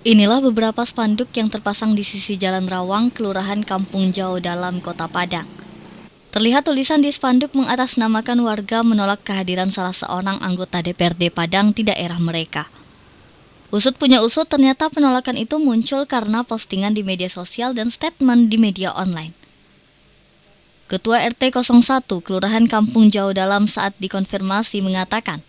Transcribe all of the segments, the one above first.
Inilah beberapa spanduk yang terpasang di sisi Jalan Rawang, Kelurahan Kampung Jauh Dalam, Kota Padang. Terlihat tulisan di spanduk mengatasnamakan warga menolak kehadiran salah seorang anggota DPRD Padang di daerah mereka. Usut punya usut, ternyata penolakan itu muncul karena postingan di media sosial dan statement di media online. Ketua RT 01 Kelurahan Kampung Jauh Dalam saat dikonfirmasi mengatakan,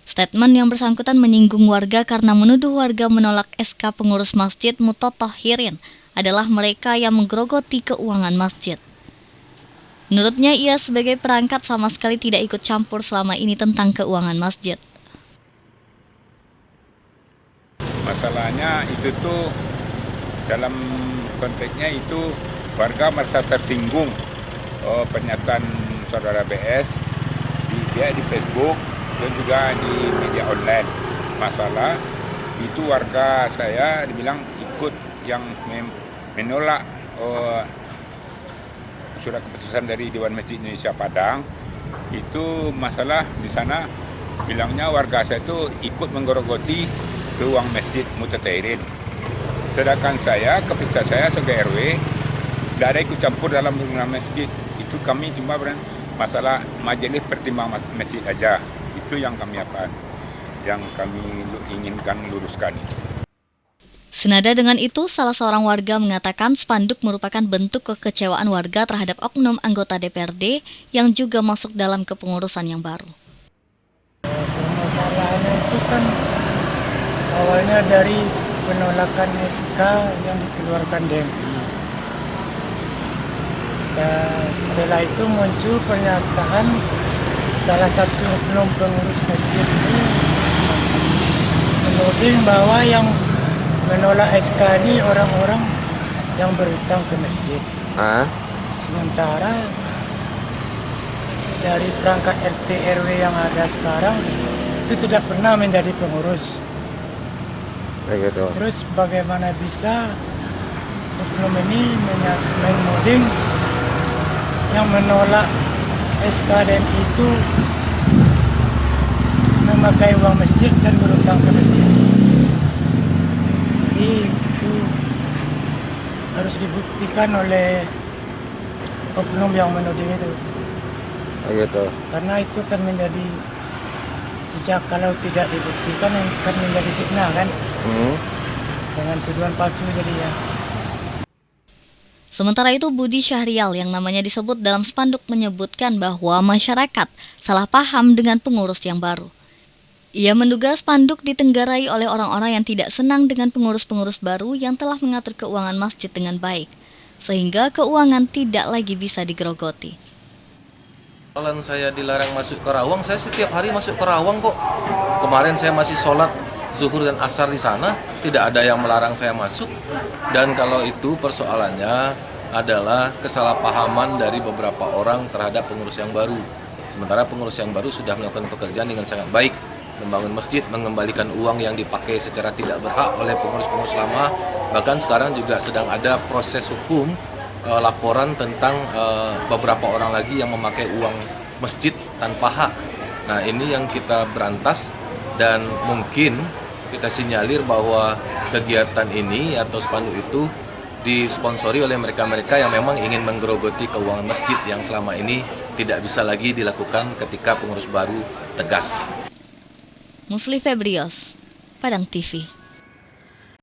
statement yang bersangkutan menyinggung warga karena menuduh warga menolak SK pengurus masjid Mutotohirin adalah mereka yang menggerogoti keuangan masjid. Menurutnya, ia sebagai perangkat sama sekali tidak ikut campur selama ini tentang keuangan masjid. Masalahnya itu tuh dalam konteksnya itu warga merasa tersinggung pernyataan saudara BS di Facebook dan juga di media online. Masalah itu warga saya dibilang ikut yang menolak surat keputusan dari Dewan Masjid Indonesia Padang. Itu masalah di sana bilangnya warga saya itu ikut menggerogoti ke uang masjid Mutotohirin. Sedangkan saya, kepisah saya sebagai RW, tidak ada ikut campur dalam urusan masjid. Itu kami cuma masalah majelis pertimbangan masjid aja. Itu yang kami inginkan luruskan. Senada dengan itu, salah seorang warga mengatakan spanduk merupakan bentuk kekecewaan warga terhadap oknum anggota DPRD yang juga masuk dalam kepengurusan yang baru. Permasalahannya itu kan awalnya dari penolakan SK yang dikeluarkan DMI. Dan setelah itu muncul pernyataan salah satu oknum pengurus masjid itu menuding bahwa yang menolak SK ini orang-orang yang berhutang ke masjid. Sementara dari perangkat RT RW yang ada sekarang itu tidak pernah menjadi pengurus. Terus bagaimana bisa oknum ini menuding yang menolak SKDM itu memakai uang masjid dan berhutang ke masjid. Jadi itu harus dibuktikan oleh oknum yang menuding itu. Karena itu kan menjadi kalau tidak dibuktikan kan menjadi fitnah kan. Dengan tuduhan palsu jadinya. Sementara itu, Budi Syahrial yang namanya disebut dalam spanduk menyebutkan bahwa masyarakat salah paham dengan pengurus yang baru. Ia menduga spanduk ditenggarai oleh orang-orang yang tidak senang dengan pengurus-pengurus baru yang telah mengatur keuangan masjid dengan baik, sehingga keuangan tidak lagi bisa digerogoti. Kalau saya dilarang masuk ke Rawang, saya setiap hari masuk ke Rawang kok. Kemarin saya masih sholat zuhur dan asar di sana, tidak ada yang melarang saya masuk. Dan kalau itu persoalannya adalah kesalahpahaman dari beberapa orang terhadap pengurus yang baru. Sementara pengurus yang baru sudah melakukan pekerjaan dengan sangat baik, membangun masjid, mengembalikan uang yang dipakai secara tidak berhak oleh pengurus-pengurus lama. Bahkan sekarang juga sedang ada proses hukum laporan tentang beberapa orang lagi yang memakai uang masjid tanpa hak. Nah, ini yang kita berantas dan mungkin kita sinyalir bahwa kegiatan ini atau spanduk itu disponsori oleh mereka-mereka yang memang ingin menggerogoti keuangan masjid yang selama ini tidak bisa lagi dilakukan ketika pengurus baru tegas. Musli Febrios, Padang TV.